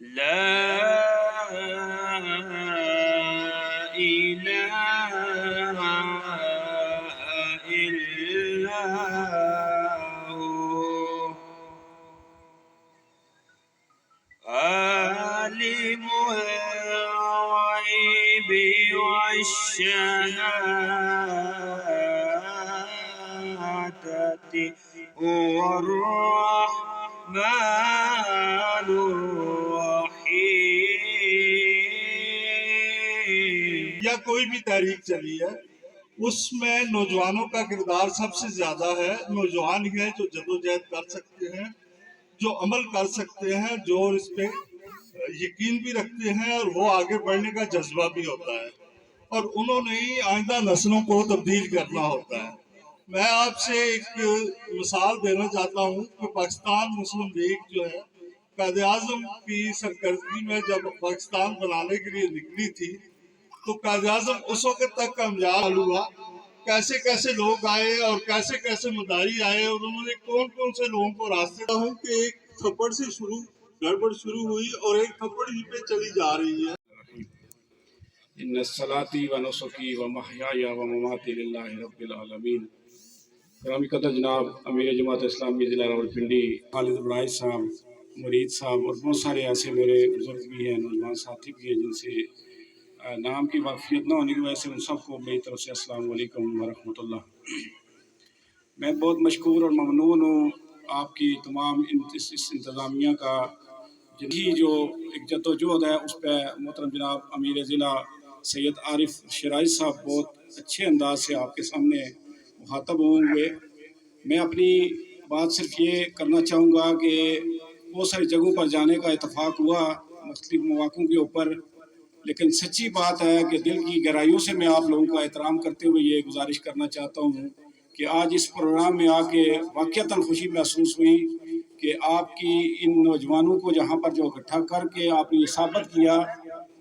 لا إله إلا هو عالم الغيب والشهادة هو الرحمن الرحيم. یا کوئی بھی تحریک چلی ہے، اس میں نوجوانوں کا کردار سب سے زیادہ ہے. نوجوان ہی ہیں جو جدوجہد کر سکتے ہیں، جو عمل کر سکتے ہیں، جو اس پہ یقین بھی رکھتے ہیں، اور وہ آگے بڑھنے کا جذبہ بھی ہوتا ہے، اور انہوں نے ہی آئندہ نسلوں کو تبدیل کرنا ہوتا ہے. میں آپ سے ایک مثال دینا چاہتا ہوں کہ پاکستان مسلم لیگ جو ہے، قائد اعظم کی سرکردگی میں جب پاکستان بنانے کے لیے نکلی تھی، تو قائد اعظم اس وقت تک کامیاب ہوا. کیسے کیسے لوگ آئے اور کیسے کیسے مداری آئے، اور انہوں نے کون کون سے لوگوں کو راستے ہوں کہ ایک تھپڑ سے گڑبڑ شروع ہوئی اور ایک تھپڑ ہی پہ چلی جا رہی ہے. ان صلاتی و نسکی و محیای و مماتی للہ رب العالمین. گرامی قدر جناب امیر جماعت اسلامی ضلع راولپنڈی خالد ابراہیم صاحب، مرید صاحب، اور بہت سارے ایسے میرے بزرگ بھی ہیں، نوجوان ساتھی بھی ہیں جن سے نام کی واقفیت نہ ہونے کی وجہ سے ان سب کو میری طرف سے السلام علیکم ورحمۃ اللہ. میں بہت مشکور اور ممنون ہوں آپ کی تمام اس انتظامیہ کا، جو ایک جدوجہد ہے اس پہ محترم جناب امیر ضلع سید عارف شیرازی صاحب بہت اچھے انداز سے آپ کے سامنے مخاطب ہوں گے. میں اپنی بات صرف یہ کرنا چاہوں گا کہ بہت ساری جگہوں پر جانے کا اتفاق ہوا مختلف مواقعوں کے اوپر، لیکن سچی بات ہے کہ دل کی گہرائیوں سے میں آپ لوگوں کا احترام کرتے ہوئے یہ گزارش کرنا چاہتا ہوں کہ آج اس پروگرام میں آ کے واقعتاً خوشی محسوس ہوئی کہ آپ کی ان نوجوانوں کو جہاں پر جو اکٹھا کر کے آپ نے یہ ثابت کیا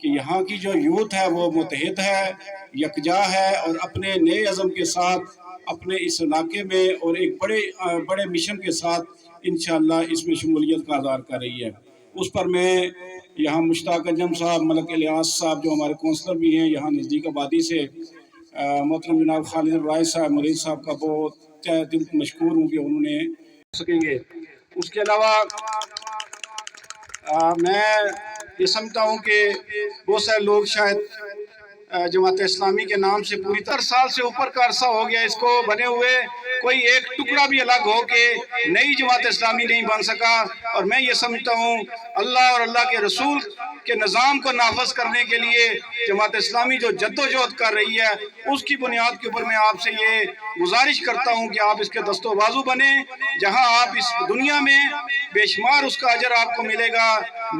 کہ یہاں کی جو یوتھ ہے وہ متحد ہے، یکجا ہے، اور اپنے نئے عزم کے ساتھ اپنے اس علاقے میں اور ایک بڑے مشن کے ساتھ انشاءاللہ اس میں شمولیت کا اظہار کر رہی ہے. اس پر میں یہاں مشتاق انجم صاحب، ملک الیاس صاحب جو ہمارے کونسلر بھی ہیں یہاں نزدیک آبادی سے، محترم جناب خالد ابراہیم صاحب، مرید صاحب کا بہت دل مشکور ہوں کہ انہوں نے سکیں گے. اس کے علاوہ میں یہ سمجھتا ہوں کہ بہت سارے لوگ شاید جماعت اسلامی کے نام سے پوری طرح سال سے اوپر کا عرصہ ہو گیا اس کو بنے ہوئے، کوئی ایک ٹکڑا بھی الگ ہو کے نئی جماعت اسلامی نہیں بن سکا. اور میں یہ سمجھتا ہوں اللہ اور اللہ کے رسول کے نظام کو نافذ کرنے کے لیے جماعت اسلامی جو جدوجہد کر رہی ہے اس کی بنیاد کے اوپر میں آپ سے یہ گزارش کرتا ہوں کہ آپ اس کے دست و بازو بنیں. جہاں آپ اس دنیا میں بے شمار اس کا اجر آپ کو ملے گا،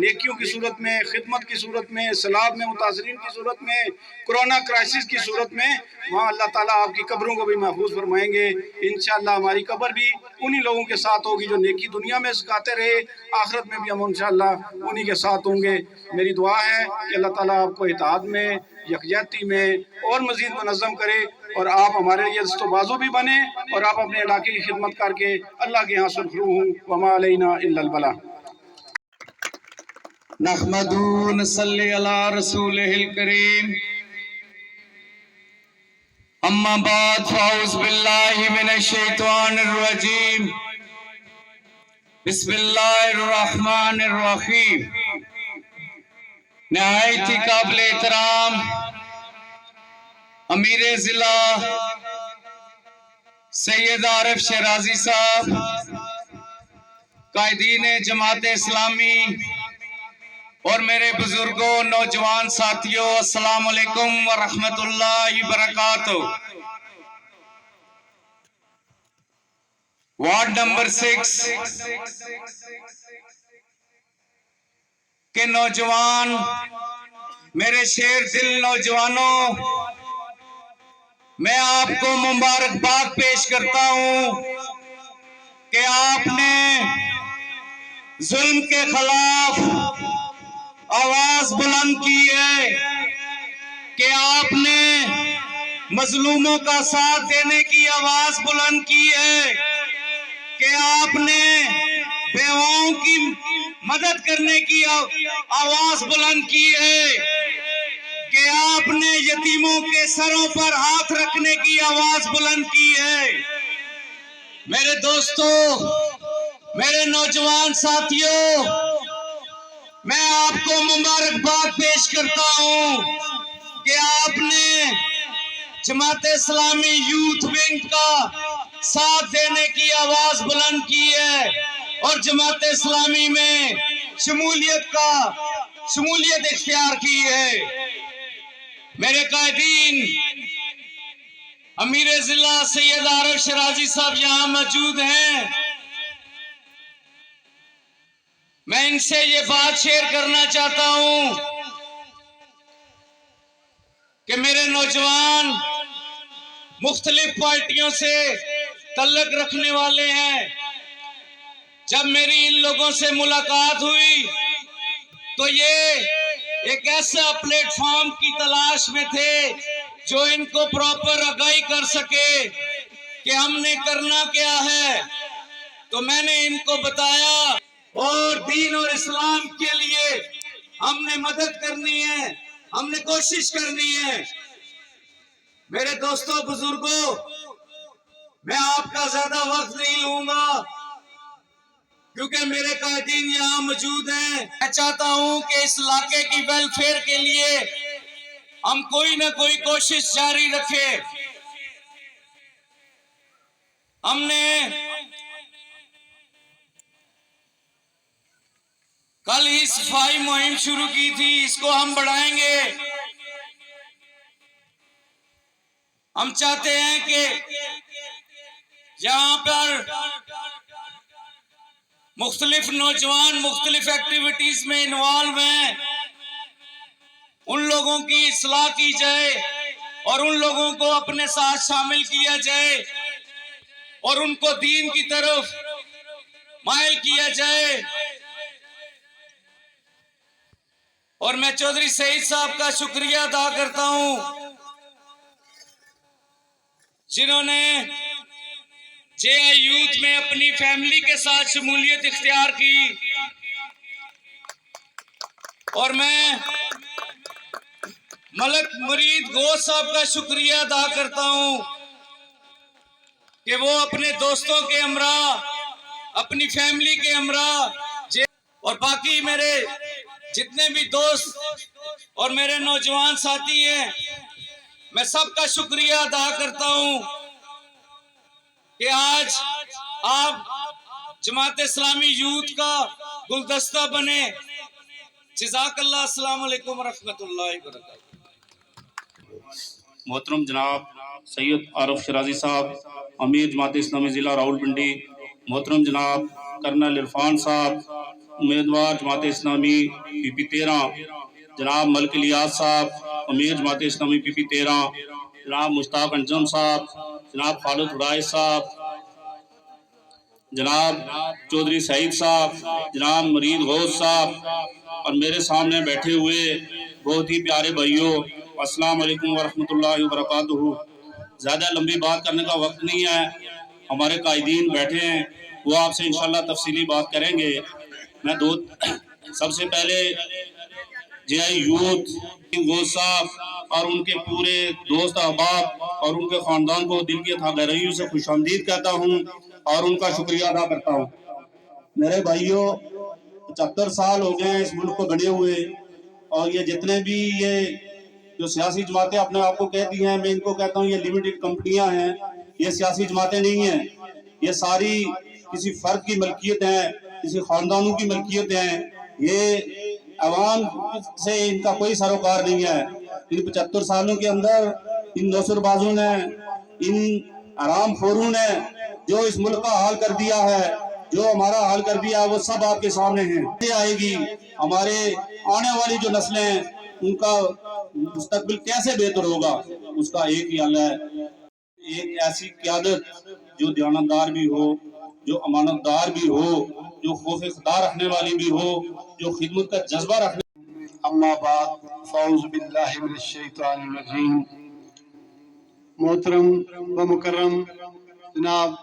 نیکیوں کی صورت میں، خدمت کی صورت میں، سیلاب میں متاثرین کی صورت میں، کرونا کرائسس کی صورت میں، وہاں اللہ تعالیٰ آپ کی قبروں کو بھی محفوظ فرمائیں گے. انشاءاللہ ہماری قبر بھی انہی لوگوں کے ساتھ ہوگی جو نیکی دنیا میں سکھاتے رہے، آخرت میں بھی ہم انشاءاللہ انہی کے ساتھ ہوں گے. میری دعا ہے کہ اللہ تعالیٰ آپ کو اتحاد میں، یکجہتی میں اور مزید منظم کرے، اور آپ ہمارے لیے دست و بازو بھی بنے، اور آپ اپنے علاقے کی خدمت کر کے اللہ کے یہاں سرخرو ہوں. وما علینا الا البلاغ. نحمدو نصلی علی رسولہ الکریم. اما بعد فاعوذ باللہ من الشیطان الرجیم. بسم اللہ الرحمن الرحیم. نہایت ہی قابل احترام امیر ضلع سید عارف شیرازی صاحب، قائدین جماعت اسلامی اور میرے بزرگوں، نوجوان ساتھیوں، السلام علیکم ورحمۃ اللہ وبرکاتہ. وارڈ نمبر 6 کے نوجوان، میرے شیر دل نوجوانوں، میں آپ کو مبارکباد پیش کرتا ہوں کہ آپ نے ظلم کے خلاف آواز بلند کی ہے، کہ آپ نے مظلوموں کا ساتھ دینے کی آواز بلند کی ہے، کہ آپ نے بیواؤں کی مدد کرنے کی آواز بلند کی ہے، کہ آپ نے یتیموں کے سروں پر ہاتھ رکھنے کی آواز بلند کی ہے۔ میرے دوستو، میرے نوجوان ساتھیوں، میں آپ کو مبارکباد پیش کرتا ہوں کہ آپ نے جماعت اسلامی یوتھ ونگ کا ساتھ دینے کی آواز بلند کی ہے اور جماعت اسلامی میں شمولیت اختیار کی ہے۔ میرے قائدین، امیر ضلع سید عارف شرازی صاحب یہاں موجود ہیں، میں ان سے یہ بات شیئر کرنا چاہتا ہوں کہ میرے نوجوان مختلف پارٹیوں سے تعلق رکھنے والے ہیں۔ جب میری ان لوگوں سے ملاقات ہوئی تو یہ ایک ایسا پلیٹ فارم کی تلاش میں تھے جو ان کو پراپر آگاہی کر سکے کہ ہم نے کرنا کیا ہے۔ تو میں نے ان کو بتایا، اور دین اور اسلام کے لیے ہم نے مدد کرنی ہے، ہم نے کوشش کرنی ہے۔ میرے دوستوں، بزرگوں، میں آپ کا زیادہ وقت نہیں لوں گا کیونکہ میرے قائدین یہاں موجود ہیں۔ میں چاہتا ہوں کہ اس علاقے کی ویلفیئر کے لیے ہم کوئی نہ کوئی کوشش جاری رکھیں۔ ہم نے کل ہی صفائی مہم شروع کی تھی، اس کو ہم بڑھائیں گے۔ ہم چاہتے ہیں کہ یہاں پر مختلف نوجوان مختلف ایکٹیویٹیز میں انوالو ہیں، ان لوگوں کی اصلاح کی جائے اور ان لوگوں کو اپنے ساتھ شامل کیا جائے اور ان کو دین کی طرف مائل کیا جائے۔ اور میں چودھری سعید صاحب کا شکریہ ادا کرتا ہوں جنہوں نے جے آئی یوتھ میں اپنی فیملی کے ساتھ شمولیت اختیار کی، اور میں ملک مرید گوش صاحب کا شکریہ ادا کرتا ہوں کہ وہ اپنے دوستوں کے ہمراہ، اپنی فیملی کے ہمراہ، اور باقی میرے جتنے بھی دوست اور میرے نوجوان ساتھی ہیں، میں سب کا شکریہ ادا کرتا ہوں کہ آج آپ جماعت اسلامی یوتھ کا گلدستہ بنے۔ جزاک اللہ۔ السلام علیکم ورحمۃ اللہ وبرکاتہ۔ محترم جناب سید عارف شرازی صاحب، امیر جماعت اسلامی ضلع راولپنڈی، محترم جناب کرنل عرفان صاحب، امیدوار جماعت اسلامی پی پی 13، جناب ملک الیاس صاحب، امیر جماعت اسلامی پی پی 13، جناب مشتاق انجم صاحب، جناب خالد وڑائے صاحب، جناب چودھری سعید صاحب، جناب مرید غوث صاحب، اور میرے سامنے بیٹھے ہوئے بہت ہی پیارے بھائیوں، السلام علیکم ورحمۃ اللہ وبرکاتہ۔ زیادہ لمبی بات کرنے کا وقت نہیں ہے، ہمارے قائدین بیٹھے ہیں، وہ آپ سے انشاءاللہ تفصیلی بات کریں گے۔ میں سب سے پہلے جے آئی یوتھ غوث صاحب اور ان کے پورے دوست احباب اور ان کے خاندان کو دل کی گہرائیوں سے خوش آمدید کہتا ہوں اور ان کا شکریہ ادا کرتا ہوں۔ میرے بھائیوں، 75 سال ہو گئے ہیں اس ملک کو بنے ہوئے، اور یہ جتنے بھی یہ جو سیاسی جماعتیں اپنے آپ کو کہتی ہیں، میں ان کو کہتا ہوں یہ لمیٹڈ کمپنیاں ہیں، یہ سیاسی جماعتیں نہیں ہیں، یہ ساری کسی فرد کی ملکیت ہیں، کسی خاندانوں کی ملکیت ہیں، یہ عوام سے ان کا کوئی سروکار نہیں ہے۔ ان 75 سالوں کے اندر ان نوسر بازوں نے، ان حرام خوروں نے جو اس ملک کا حال کر دیا ہے، جو ہمارا حال کر دیا ہے، وہ سب آپ کے سامنے ہیں۔ آئے گی ہمارے آنے والی جو نسلیں ہیں، ان کا مستقبل کیسے بہتر ہوگا، اس کا ایک ہی حل ہے، ایک ایسی قیادت جو دیانتدار بھی ہو، جو امانت دار بھی ہو، جو خوف خدا رکھنے والی بھی ہو، جو خدمت کا جذبہ رکھنے۔ اما بعد فاعوذ باللہ من الشیطان الرجیم۔ محترم و مکرم جناب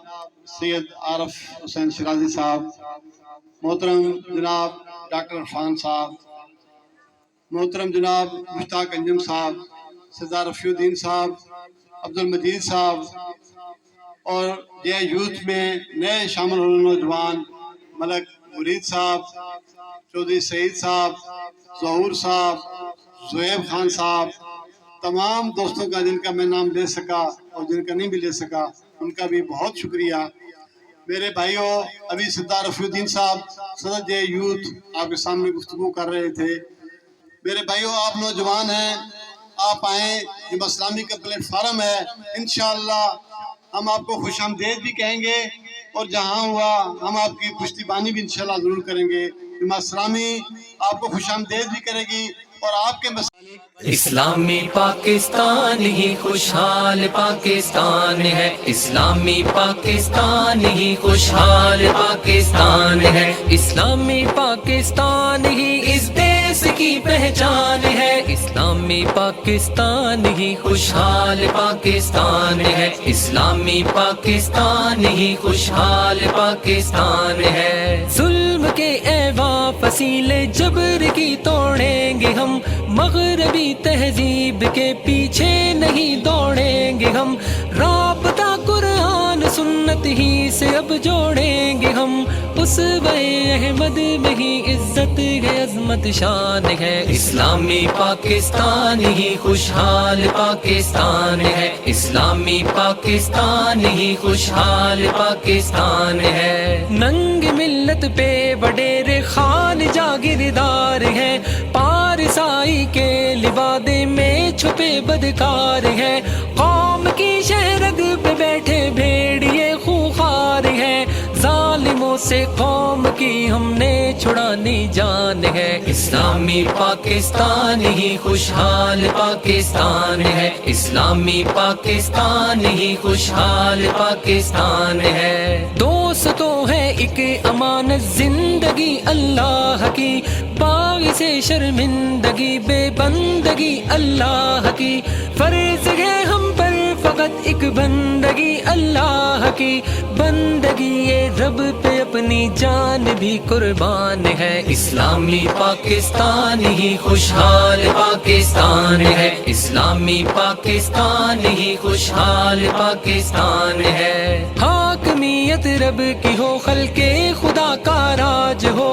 سید عارف حسین شرازی صاحب، मोहतरम जनाब डॉक्टर इरफान साहब, मोहतरम जनाब मुश्ताक अंजुम साहब, सरदार रफ़ीउद्दीन साहब, अब्दुल मजीद साहब, और ये यूथ में नए शामिल होने नौजवान मलक मुरीद साहब, चौधरी सईद साहब, ज़हूर साहब, ज़ुएब खान साहब, तमाम दोस्तों का जिनका मैं नाम ले सका और जिनका नहीं भी ले सका उनका भी बहुत शुक्रिया। मेरे भाइयों, अभी सरदार रफ़ीउद्दीन साहब सदर जे यूथ आपके सामने गुफ्तगू कर रहे थे। मेरे भाइयों, आप नौजवान हैं, आप आएँ, जमात इस्लामी का प्लेटफार्म है, इंशाअल्लाह हम आपको खुशामदीद भी कहेंगे और जहाँ हुआ हम आपकी पुश्तिबानी भी इंशाअल्लाह ज़रूर करेंगे। जमात इस्लामी आपको खुशामदीद भी करेगी और आपके इस्लामी पाकिस्तान ही खुशहाल पाकिस्तान है, इस्लामी पाकिस्तान ही खुशहाल पाकिस्तान है, इस्लामी पाकिस्तान ही इस देश की पहचान है, इस्लामी पाकिस्तान ही खुशहाल पाकिस्तान है, इस्लामी पाकिस्तान ही खुशहाल पाकिस्तान है। जुल्म के ऐवा फसीले जबर की तोड़ेंगे हम, मगरबी तहजीब के पीछे नहीं दौड़ेंगे हम, राबता कुरान सुन्नत ही से अब जोड़ेंगे हम, उसवे अहमद में ही इज्जत है, अजमत शान है, इस्लामी पाकिस्तान ही खुशहाल पाकिस्तान है, इस्लामी पाकिस्तान ही खुशहाल पाकिस्तान है। नंग मिल्लत पे वडेरे खान जागीरदार है, पारसाई के लिबादे में छुपे बदकार है, कौम की शहरग पे बैठे भेड़िए खूंखार है, जालिमों से कौम की हमने छुड़ानी जान है, इस्लामी पाकिस्तान ही खुशहाल पाकिस्तान है, इस्लामी पाकिस्तान ही खुशहाल पाकिस्तान है। दोस्तों है एक अमानत जिंदगी अल्लाह की, बागी से शर्मिंदगी बेबंदगी अल्लाह की, फर्ज है हम पर फकत एक बंदगी अल्लाह की, बंदगी ये रब पे अपनी जान भी कुर्बान है, इस्लामी पाकिस्तान ही खुशहाल पाकिस्तान है, इस्लामी पाकिस्तान ही खुशहाल पाकिस्तान है। हाकमियत रब की हो, खल्के खुदा का राज हो,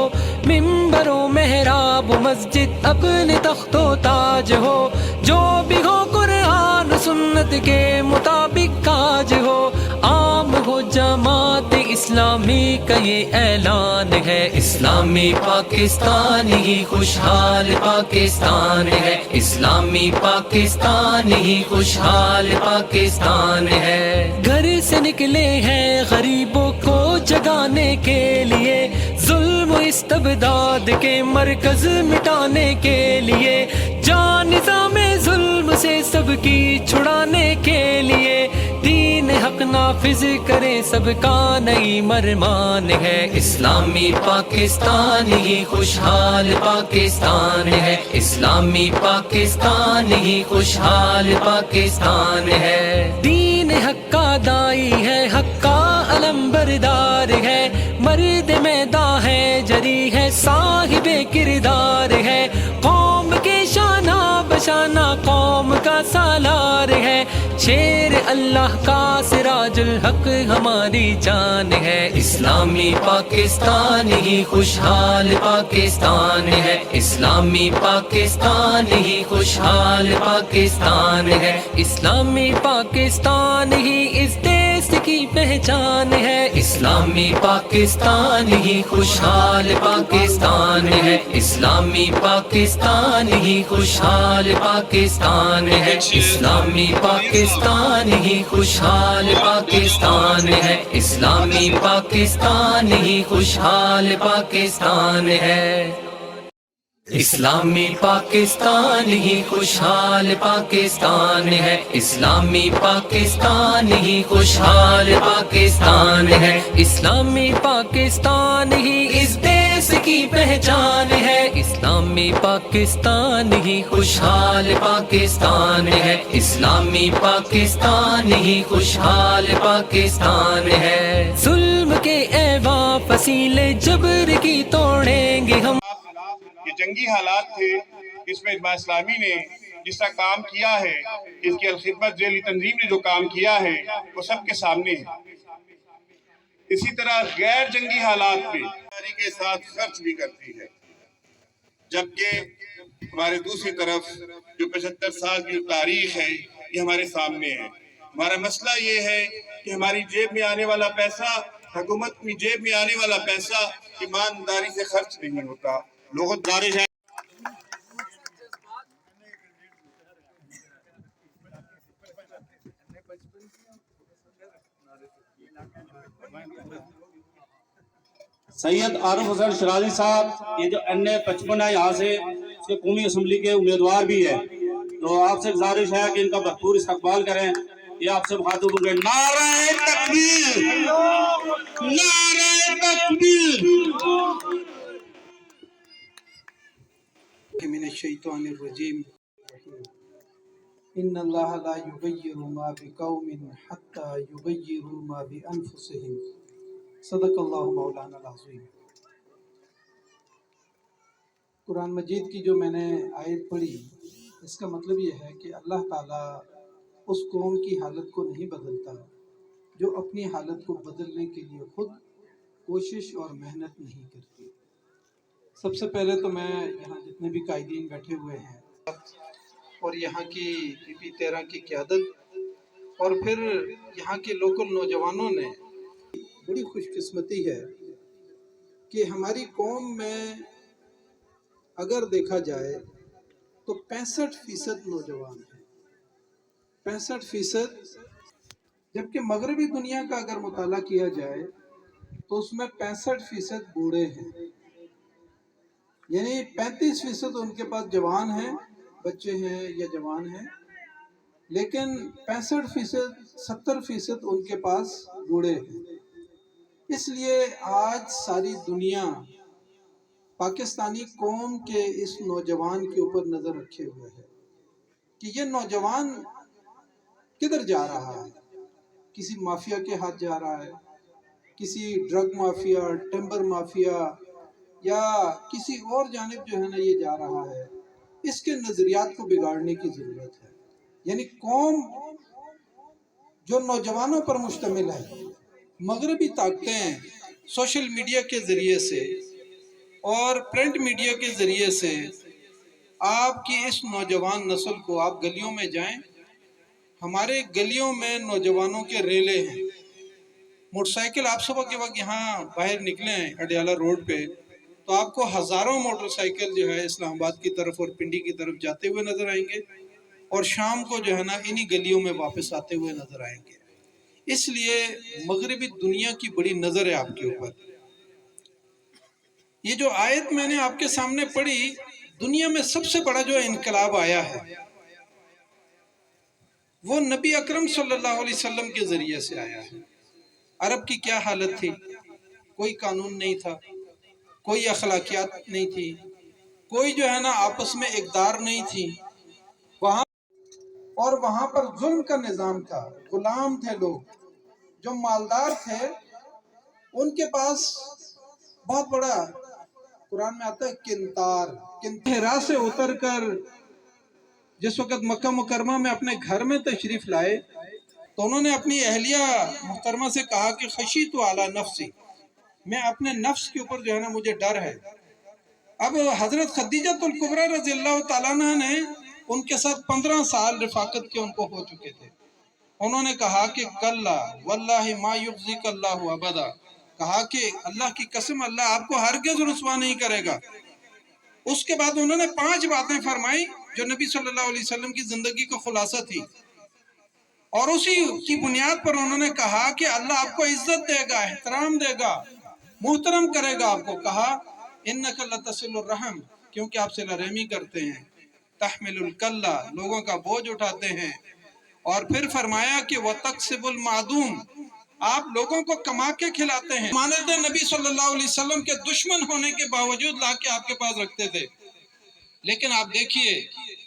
मिंबरों मेहराब मस्जिद अपने तख्तो ताज हो, जो भी हो कुरान सुन्नत के मुताबिक काज हो, आम हो जमात इस्लामी का ये ऐलान है, इस्लामी पाकिस्तान ही खुशहाल पाकिस्तान है, इस्लामी पाकिस्तान ही खुशहाल पाकिस्तान है। घर से निकले हैं गरीबों को जगाने के लिए, जुल्म इस्तबदाद के मरकज मिटाने के लिए, जान निज़ामे जुल्म से सबकी छुड़ाने के लिए, दीन हक नाफिज करे सबका नई मरमान है, इस्लामी पाकिस्तान ही खुशहाल पाकिस्तान है, इस्लामी पाकिस्तान ही खुशहाल पाकिस्तान है। दीन हक का दाई है, हक का अलम बरदार है, मर्द मैदान है, जरी है, साहिबे किरदार है, कौम के शाना बशाना कौम का सालार है, शेर अल्लाह का सिराजुल हक हमारी जान है, इस्लामी पाकिस्तान ही खुशहाल पाकिस्तान है, इस्लामी पाकिस्तान ही खुशहाल पाकिस्तान है, इस्लामी पाकिस्तान ही इस देश की पहचान है, इस्लामी पाकिस्तान ही खुशहाल पाकिस्तान है, इस्लामी पाकिस्तान ही खुशहाल पाकिस्तान है, इस्लामी पाकिस्तान ही खुशहाल पाकिस्तान है, इस्लामी पाकिस्तान ही खुशहाल पाकिस्तान है, इस्लामी पाकिस्तान ही खुशहाल पाकिस्तान है, इस्लामी पाकिस्तान ही खुशहाल पाकिस्तान है, इस्लामी पाकिस्तान ही इस देश की पहचान है, इस्लामी पाकिस्तान ही खुशहाल पाकिस्तान है, इस्लामी पाकिस्तान ही खुशहाल पाकिस्तान है। जुल्म के ऐवा फसीले जबर की तोड़ेंगे हम। ये जंगी हालात थे, इसमें इजमा इस्लामी ने जिस तरह काम किया है, इसकी अलखिदमत जेली तंजीम ने जो काम किया है वो सबके सामने है। इसी तरह गैर जंगी हालात में के साथ खर्च भी करती है, जबकि हमारे दूसरी तरफ जो 75 साल की तारीख है ये हमारे सामने है। हमारा मसला ये है कि हमारी जेब में आने वाला पैसा, हुकूमत की जेब में आने वाला पैसा ईमानदारी से खर्च नहीं होता। लोगों गुजारिश है सैयद आरिफ हसन शराजी साहब, ये जो NA 55 है यहाँ से इसके कौमी असम्बली के उम्मीदवार भी है, तो आपसे गुजारिश है कि इनका भरपूर इस्तकबाल करें। ये आपसे मुखातिब होंगे। नारे तकबीर, नारे तकबीर। मिनश्शैतानिर्रजीम। इन्नल्लाह ला युगय्यिरु मा बिकौमिन हत्ता युगय्यिरु मा बिअनफुसिहिम। सदक़ल्लाहु मौलाना अज़ीम। कुरान मजीद की जो मैंने आयत पढ़ी, इसका मतलब ये है कि अल्लाह ताला उस कौम की हालत को नहीं बदलता जो अपनी हालत को बदलने के लिए खुद कोशिश और मेहनत नहीं करती। सबसे पहले तो मैं यहाँ जितने भी कायदीन बैठे हुए हैं और यहाँ की PP 13 की क़यादत और फिर यहाँ के लोकल नौजवानों ने, बड़ी खुशकिस्मती है कि हमारी कौम में अगर देखा जाए तो 65% नौजवान हैं, 65%। जबकि मगरबी दुनिया का अगर मुताला किया जाए तो उसमें 65% बूढ़े हैं, यानी 35% उनके पास जवान हैं, बच्चे हैं या जवान हैं, लेकिन 65%, 70% उनके पास बूढ़े हैं। इसलिए आज सारी दुनिया पाकिस्तानी कौम के इस नौजवान के ऊपर नज़र रखे हुए है कि ये नौजवान किधर जा रहा है। किसी माफिया के हाथ जा रहा है, किसी ड्रग माफिया, टिम्बर माफिया या किसी और जानिब जो है ना ये जा रहा है। इसके नज़रियात को बिगाड़ने की ज़रूरत है। यानी कौम जो नौजवानों पर मुश्तमिल है, मगरबी ताकतें सोशल मीडिया के ज़रिए से और प्रिंट मीडिया के ज़रिए से आपकी इस नौजवान नस्ल को, आप गलियों में जाएं, हमारे गलियों में नौजवानों के रेले हैं। मोटरसाइकिल, आप सुबह के वक्त यहाँ बाहर निकले हैं अडियाला रोड पे तो आपको हज़ारों मोटरसाइकिल जो है इस्लामाबाद की तरफ और पिंडी की तरफ जाते हुए नज़र आएंगे और शाम को जो है ना इन्हीं गलियों में वापस आते हुए नज़र आएंगे। इसलिए मगरबी दुनिया की बड़ी नज़र है आपके ऊपर। ये जो आयत मैंने आपके सामने पढ़ी, दुनिया में सबसे बड़ा जो इनकलाब आया है वो नबी अकरम सल्लल्लाहु अलैहि वसल्लम के जरिए से आया है। अरब की क्या हालत थी, कोई कानून नहीं था, कोई अखलाकियात नहीं थी, कोई जो है ना आपस में इक़दार नहीं थी वहाँ पर जुल्म का निज़ाम था, गुलाम थे लोग। जो मालदार थे उनके पास बहुत बड़ा, कुरान में आता है किंतार। हिरा से उतर कर जिस वक़्त मक्का मुकरमा में अपने घर में तशरीफ लाए तो उन्होंने अपनी अहलिया मुहतरमा से कहा कि खशीतु अला नफ्सी, मैं अपने नफ्स के ऊपर जो है ना मुझे डर है। अब हजरत खदीजतुल कुबरा रज़ियल्लाहु ताला अन्हा ने उनके साथ 15 साल रिफाकत के उनको हो चुके थे। उन्होंने कहा कि कल्ला वल्लाहि मा युज़िकल्लाहु अबदा, कहा कि अल्लाह की कसम अल्लाह आपको हरगिज़ रुसवा नहीं करेगा। उसके बाद उन्होंने 5 बातें फरमाई जो नबी सल्लल्लाहु अलैहि वसल्लम की जिंदगी का खुलासा थी और उसी की बुनियाद पर उन्होंने कहा कि अल्लाह आपको इज्जत देगा, एहतराम देगा, मुहतरम करेगा। आपको कहा इन्नका लतसिलुर रहम, क्योंकि आप सिला रहमी करते हैं, तहमिलुल कल्ला, लोगों का बोझ उठाते हैं, और फिर फरमाया कि वह तकसिबुल मादूम, आप लोगों को कमा के खिलाते हैं। मानद नबी सल्लल्लाहु अलैहि वसल्लम के दुश्मन होने के बावजूद ला के आपके पास रखते थे। लेकिन आप देखिए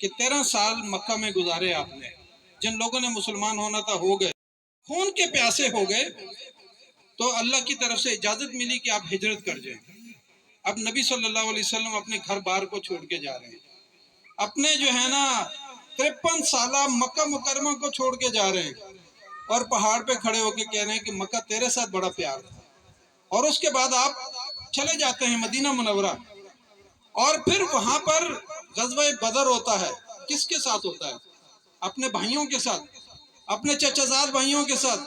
कि 13 साल मक्का में गुजारे आपने, जिन लोगों ने मुसलमान होना था हो गए, खून के प्यासे हो गए। تو اللہ کی طرف سے اجازت ملی کہ آپ ہجرت کر جائیں. اب نبی صلی اللہ علیہ وسلم اپنے گھر بار کو چھوڑ کے جا رہے ہیں, اپنے جو ہے نا 53 سالہ مکہ مکرمہ کو چھوڑ کے جا رہے ہیں, اور پہاڑ پہ کھڑے ہو کے کہہ رہے ہیں کہ مکہ تیرے ساتھ بڑا پیار تھا. اور اس کے بعد آپ چلے جاتے ہیں مدینہ منورہ, اور پھر وہاں پر غزوہ بدر ہوتا ہے. کس کے ساتھ ہوتا ہے؟ اپنے بھائیوں کے ساتھ, اپنے چچا زاد بھائیوں کے ساتھ,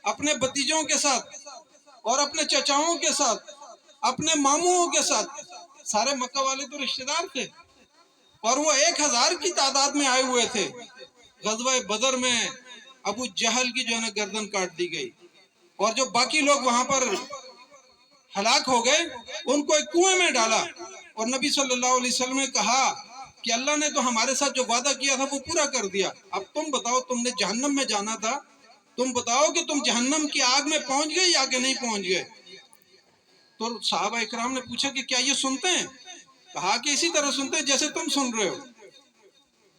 اپنے بھتیجوں کے ساتھ, اور اپنے چچاؤں کے ساتھ, اپنے ماموں کے ساتھ. سارے مکہ والے تو رشتہ دار تھے, اور وہ 1000 کی تعداد میں آئے ہوئے تھے. غزوہ بدر میں ابو جہل کی جو ہے نا گردن کاٹ دی گئی, اور جو باقی لوگ وہاں پر ہلاک ہو گئے ان کو ایک کنویں میں ڈالا. اور نبی صلی اللہ علیہ وسلم نے کہا کہ اللہ نے تو ہمارے ساتھ جو وعدہ کیا تھا وہ پورا کر دیا. اب تم بتاؤ, تم نے جہنم میں جانا تھا, تم بتاؤ کہ تم جہنم کی آگ میں پہنچ گئے یا کہ نہیں پہنچ گئے. تو صحابہ اکرام نے پوچھا کہ کیا یہ سنتے ہیں؟ کہا کہ اسی طرح سنتے ہیں جیسے تم سن رہے ہو.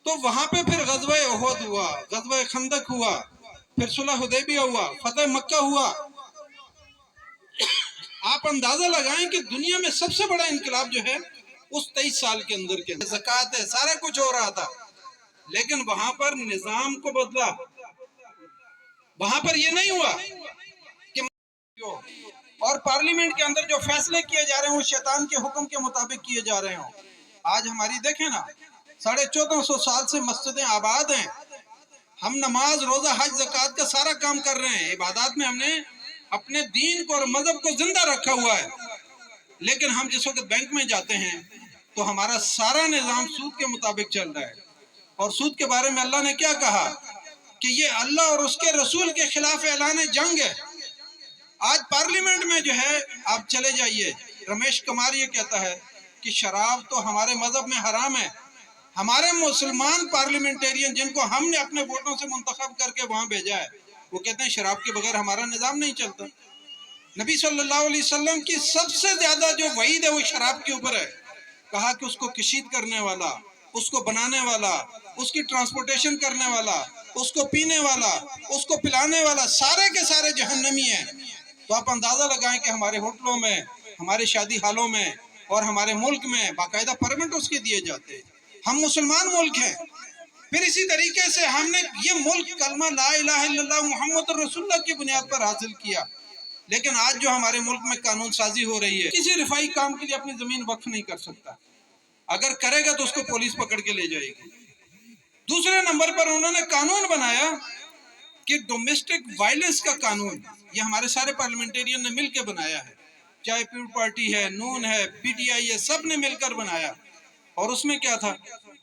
تو وہاں پہ پھر غزوہ احد ہوا, غزوہ خندق ہوا, پھر صلح حدیبیہ ہوا, فتح مکہ ہوا. آپ اندازہ لگائیں کہ دنیا میں سب سے بڑا انقلاب جو ہے اس 23 سال کے اندر زکوٰۃ ہے, سارا کچھ ہو رہا تھا, لیکن وہاں پر نظام کو بدلا. وہاں پر یہ نہیں ہوا کہ اور پارلیمنٹ کے اندر جو فیصلے کیے جا رہے ہیں وہ شیطان کے حکم کے مطابق کیے جا رہے ہوں. آج ہماری دیکھیں نا 1450 سال سے مسجدیں آباد ہیں, ہم نماز روزہ حج زکوٰۃ کا سارا کام کر رہے ہیں, عبادات میں ہم نے اپنے دین کو اور مذہب کو زندہ رکھا ہوا ہے. لیکن ہم جس وقت بینک میں جاتے ہیں تو ہمارا سارا نظام سود کے مطابق چل رہا ہے. اور سود کے بارے میں اللہ نے کیا کہا کہ یہ اللہ اور اس کے رسول کے خلاف اعلان جنگ ہے. آج پارلیمنٹ میں جو ہے آپ چلے جائیے, رمیش کمار یہ کہتا ہے کہ شراب تو ہمارے مذہب میں حرام ہے. ہمارے مسلمان پارلیمنٹیرین جن کو ہم نے اپنے ووٹوں سے منتخب کر کے وہاں بھیجا ہے وہ کہتے ہیں شراب کے بغیر ہمارا نظام نہیں چلتا. نبی صلی اللہ علیہ وسلم کی سب سے زیادہ جو وعید ہے وہ شراب کے اوپر ہے. کہا کہ اس کو کشید کرنے والا, اس کو بنانے والا, اس کی ٹرانسپورٹیشن کرنے والا, اس کو پینے والا, اس کو پلانے والا, سارے کے سارے جہنمی ہیں. تو آپ اندازہ لگائیں کہ ہمارے ہوٹلوں میں, ہمارے شادی حالوں میں اور ہمارے ملک میں باقاعدہ پرمٹ اس کے دیے جاتے ہیں. ہم مسلمان ملک ہیں. پھر اسی طریقے سے ہم نے یہ ملک کلمہ لا الہ الا اللہ محمد رسول اللہ کی بنیاد پر حاصل کیا. لیکن آج جو ہمارے ملک میں قانون سازی ہو رہی ہے, کسی رفائی کام کے لیے اپنی زمین وقف نہیں کر سکتا. اگر کرے گا تو اس کو پولیس پکڑ کے لے جائے گی. دوسرے نمبر پر انہوں نے قانون بنایا کہ ڈومیسٹک وائلنس کا قانون, یہ ہمارے سارے پارلیمنٹیرین نے مل کے بنایا ہے, چاہے پیپل پارٹی ہے, نون ہے, پی ٹی آئی ہے, سب نے مل کر بنایا. اور اس میں کیا تھا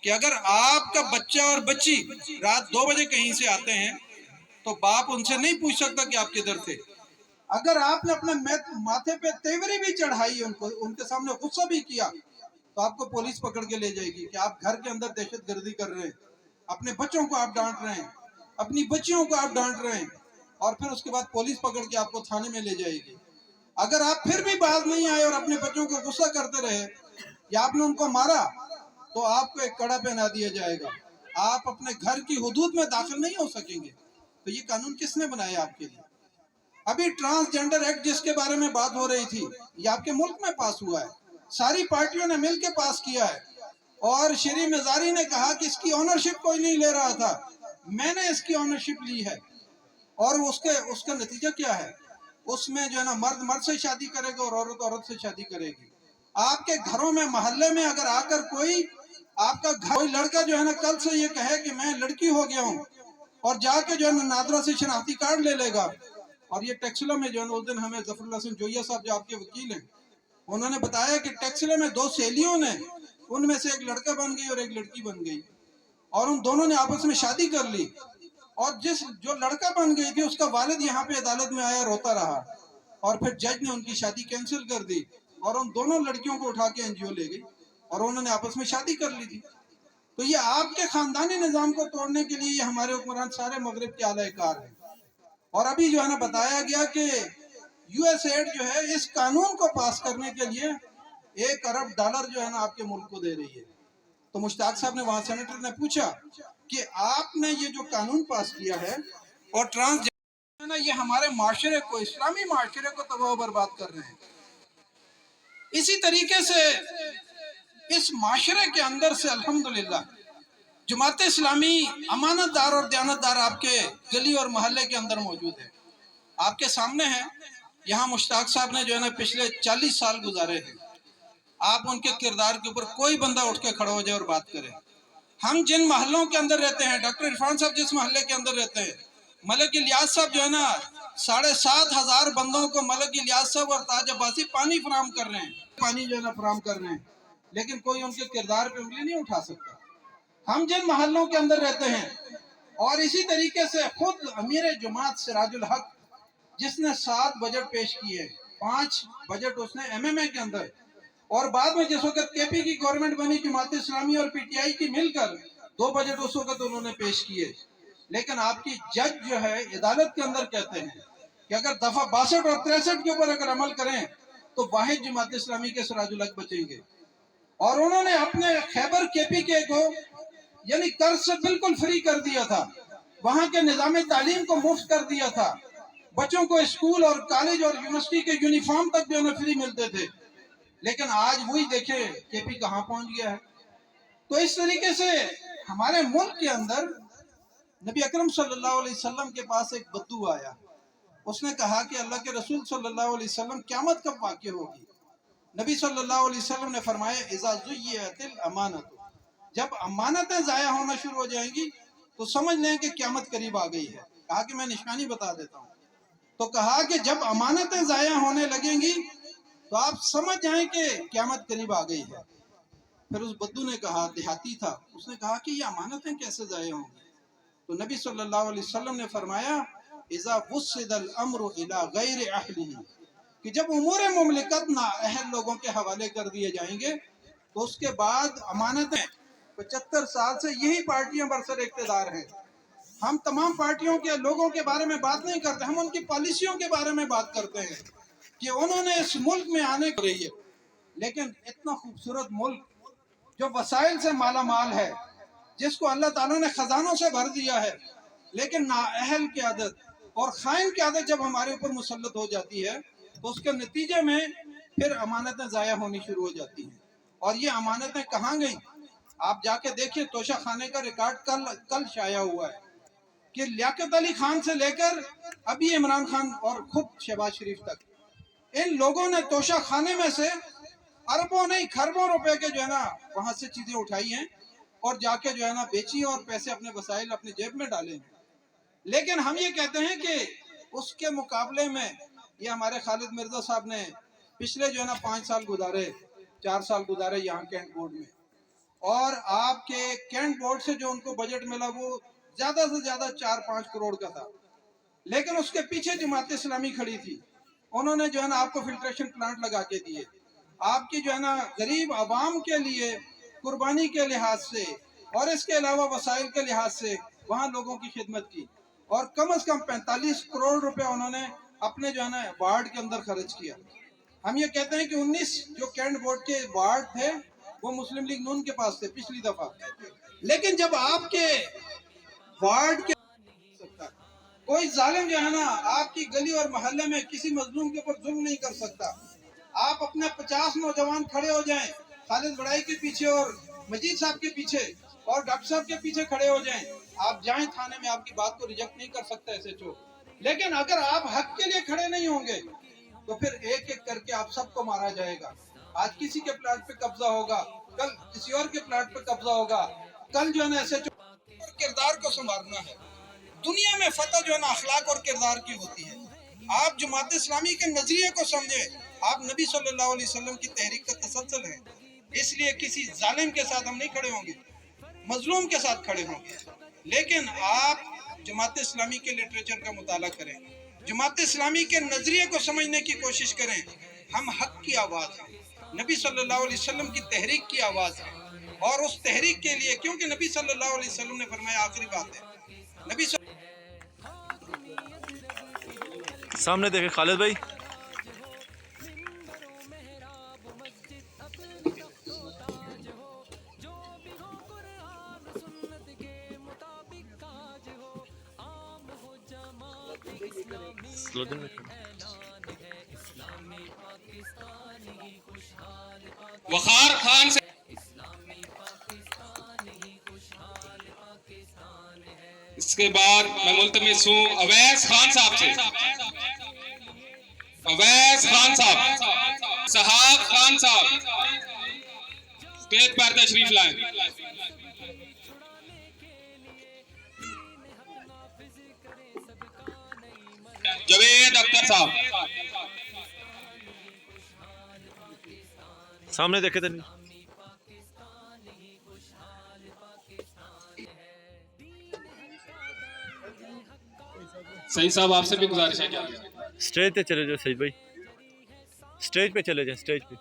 کہ اگر آپ کا بچہ اور بچی رات 2 بجے کہیں سے آتے ہیں تو باپ ان سے نہیں پوچھ سکتا کہ آپ کدھر تھے. اگر آپ نے اپنے ماتھے پہ تیوری بھی چڑھائی, ان کے سامنے غصہ بھی کیا, تو آپ کو پولیس پکڑ کے لے جائے گی کہ آپ گھر کے اندر دہشت گردی کر رہے ہیں, اپنے بچوں کو آپ ڈانٹ رہے ہیں, اپنی بچیوں کو آپ ڈانٹ رہے ہیں, اور پھر اس کے بعد پولیس پکڑ کے آپ کو تھانے میں لے جائے گی. اگر آپ پھر بھی باز نہیں آئے اور اپنے بچوں کو غصہ کرتے رہے یا آپ نے ان کو مارا تو آپ کو ایک کڑا پہنا دیا جائے گا, آپ اپنے گھر کی حدود میں داخل نہیں ہو سکیں گے. تو یہ قانون کس نے بنایا آپ کے لیے؟ ابھی ٹرانسجینڈر ایکٹ جس کے بارے میں بات ہو رہی تھی, یہ آپ کے ملک میں پاس ہوا ہے, ساری پارٹیوں نے مل کے پاس کیا ہے. اور شری مزاری نے کہا کہ اس کی آنرشپ کوئی نہیں لے رہا تھا, میں نے اس کی آنرشپ لی ہے. اور اس کا نتیجہ کیا ہے؟ اس میں جو ہے نا مرد مرد سے شادی کرے گا اور عورت عورت سے شادی کرے گی. آپ کے گھروں میں محلے میں اگر آ کر کوئی آپ کا کوئی لڑکا جو ہے نا کل سے یہ کہے کہ میں لڑکی ہو گیا ہوں, اور جا کے جو ہے نا نادرا سے شناختی کارڈ لے لے گا. اور یہ ٹیکسلا میں جو ہے نا اس دن ہمیں ظفر اللہ حسن جویہ صاحب جو آپ کے وکیل ہیں انہوں نے بتایا کہ ٹیکسلا میں 2 سہیلیوں نے, ان میں سے ایک لڑکا بن گئی اور ایک لڑکی بن گئی, اور ان دونوں نے آپس میں شادی کر لی. اور جو لڑکا بن گئی تھی اس کا والد یہاں پہ عدالت میں آیا, روتا رہا, اور پھر جج نے ان کی شادی کینسل کر دی اور ان دونوں لڑکیوں کو اٹھا کے NGO لے گئی اور انہوں نے آپس میں شادی کر لی تھی. تو یہ آپ کے خاندانی نظام کو توڑنے کے لیے یہ ہمارے حکمران سارے مغرب کے اعلی کار ہیں. اور ابھی جو ہے نا بتایا گیا کہ USAID جو ہے اس قانون کو پاس کرنے کے لیے $1 ارب جو ہے نا آپ کے ملک کو دے رہی ہے. تو مشتاق صاحب نے وہاں سینیٹر نے پوچھا کہ آپ نے یہ جو قانون پاس کیا ہے اور ٹرانسجینڈر نا ये हमारे माशरे को, इस्लामी माशरे को तबाह बर्बाद कर रहे हैं। इसी तरीके से इस माशरे के अंदर से अल्हम्दुलिल्लाह जमात इस्लामी अमानतदार और दयानतदार आपके गली और मोहल्ले के अंदर मौजूद है। आपके सामने है, यहाँ मुश्ताक साहब ने जो है ना पिछले 40 साल गुजारे हैं। आप उनके किरदार के ऊपर कोई बंदा उठ के खड़ा हो जाए और बात करे। हम जिन महलों के अंदर रहते हैं, डॉक्टर इरफान साहब जिस महल्ले के अंदर रहते हैं, मलिक इलियास साहब जो है ना 7,500 बंदों को मलिक इलियास साहब और ताज अब्बासी पानी फराम कर रहे हैं, पानी जो है ना फराम कर रहे हैं, लेकिन कोई उनके किरदार पे उंगली नहीं उठा सकता। हम जिन महल्लों के अंदर रहते हैं, और इसी तरीके से खुद अमीर जमात सिराजुल हक जिसने 7 बजट पेश किए, 5 बजट उसने एमएमए के अंदर, और बाद में जिस वक्त केपी की गवर्नमेंट बनी जमात इस्लामी और पीटीआई की मिलकर 2 बजट उस वक्त उन्होंने पेश किए। लेकिन आपकी जज जो है अदालत के अंदर कहते हैं कि अगर दफा 62 और 63 के ऊपर अगर अमल करें तो वाहिद जमात इस्लामी के सिराजुल हक बचेंगे। और उन्होंने अपने खैबर केपी के को यानी कर्ज से बिल्कुल फ्री कर दिया था, वहां के निजाम तालीम को मुफ्त कर दिया था, बच्चों को स्कूल और कॉलेज और यूनिवर्सिटी के यूनिफॉर्म तक जो है फ्री मिलते थे। लेकिन आज वही देखे केपी कहाँ पहुंच गया है। तो इस तरीके से हमारे मुल्क के अंदर नबी अकरम सल्लल्लाहु अलैहि वसल्लम के पास एक बद्दू आया। उसने कहा कि अल्लाह के रसूल सल्लल्लाहु अलैहि वसल्लम क़यामत कब वाक़ई होगी। नबी सल्लल्लाहु अलैहि वसल्लम ने फरमाया इज़ा ज़ुय्यतिल अमानत, जब अमानतें ज़ाया होना शुरू हो जाएंगी तो समझ लें कि क़यामत करीब आ गई है। कहा कि मैं निशानी बता देता हूँ। तो कहा कि जब अमानतें ज़ाया होने लगेंगी तो आप समझ जाएं कि क़यामत करीब आ गई है। फिर उस बद्दू ने कहा, देहाती था, उसने कहा कि ये अमानतें कैसे ज़ाया होंगी। तो नबी सल्लल्लाहु अलैहि वसल्लम ने फरमाया इज़ा वुस्सिदल अम्रु इला गैरि अहलिही, कि जब उमूर मुमलिकत ना अहल लोगों के हवाले कर दिए जाएंगे तो उसके बाद अमानतें 75 साल से यही पार्टियां बरसर इक़्तिदार हैं। हम तमाम पार्टियों के लोगों के बारे में बात नहीं करते, हम उनकी पॉलिसियों के बारे में बात करते हैं कि उन्होंने इस मुल्क में आने को रही है। लेकिन इतना खूबसूरत मुल्क जो वसाइल से माला माल है, जिसको अल्लाह ताला ने खजानों से भर दिया है, लेकिन नाअहल की आदत और खाइन की आदत जब हमारे ऊपर मुसल्लत हो जाती है तो उसके नतीजे में फिर अमानतें ज़ाया होनी शुरू हो जाती हैं। और ये अमानतें कहाँ गई, आप जाके देखिए। तोशा खाने का रिकॉर्ड कल शाया हुआ है कि लियाकत अली खान से लेकर अभी इमरान खान और खुद शहबाज शरीफ तक, इन लोगों ने तोशा खाने में से अरबों नहीं खरबों रुपए के जो है ना वहां से चीजें उठाई हैं और जाके जो है ना बेची और पैसे अपने वसाइल अपनी जेब में डाले हैं। लेकिन हम ये कहते हैं कि उसके मुकाबले में ये हमारे खालिद मिर्जा साहब ने पिछले जो है ना 5 साल गुजारे, 4 साल गुजारे यहाँ कैंट बोर्ड में, और आपके कैंट बोर्ड से जो उनको बजट मिला वो ज्यादा से ज्यादा 4-5 करोड़ का था। लेकिन उसके पीछे जमात इस्लामी खड़ी थी, उन्होंने जो है ना आपको फिल्ट्रेशन प्लांट लगा के दिए, आपकी जो है ना गरीब आवाम के लिए कुर्बानी के लिहाज से और इसके अलावा वसाइल के लिहाज से वहाँ लोगों की खिदमत की, और कम से कम 45 करोड़ रुपए उन्होंने अपने जो है ना वार्ड के अंदर खर्च किया। हम ये कहते हैं कि 19 जो कैंट बोर्ड के वार्ड थे वो मुस्लिम लीग नून के पास थे पिछली दफा। लेकिन जब आपके वार्ड के कोई जालिम जो है ना आपकी गली और मोहल्ले में किसी मजलूम के ऊपर जुल्म नहीं कर सकता, आप अपने 50 नौजवान खड़े हो जाएं खालिद बड़ाई के पीछे और मजीद साहब के पीछे और डॉक्टर साहब के पीछे खड़े हो जाएं, आप जाएं थाने में, आपकी बात को रिजेक्ट नहीं कर सकता एसएचओ। लेकिन अगर आप हक के लिए खड़े नहीं होंगे तो फिर एक एक करके आप सबको मारा जाएगा। आज किसी के प्लाट पे कब्जा होगा, कल किसी और के प्लाट पे कब्जा होगा, कल जो है ना एसएचओ और किरदार को संवारना है। दुनिया में फतह जो है ना अखलाक और किरदार की होती है। आप जमात इस्लामी के नजरिए को समझे, आप नबी सल्लल्लाहु अलैहि वसल्लम की तहरीक का तसलसल है, इसलिए किसी जालिम के साथ हम नहीं खड़े होंगे, मजलूम के साथ खड़े होंगे। लेकिन आप जमात इस्लामी के लिटरेचर का मुताला करें, जमात इस्लामी के नजरिए को समझने की कोशिश करें। हम हक की आवाज़ हैं, नबी सल्लल्लाहु अलैहि वसल्लम की तहरीक की आवाज़ है, और उस तहरीक के लिए, क्योंकि नबी सल्लल्लाहु अलैहि वसल्लम ने फरमाया, आखिरी बात है, नबी सामने देखे खालिद भाई, देखिए स्लोगन में खड़ा। वखार खान से इसके बाद मैं मुल्तमिस हूँ अवैस खान साहब से, अवैस खान साहब, सहाब खान साहब स्टेज पर तशरीफ लाएं। जवेद अख्तर साहब, सामने देखे तो नहीं। सही साहब आपसे भी गुजारिश है क्या? स्टेज पे चले जाओ सही भाई, स्टेज पे चले जाए, स्टेज पे।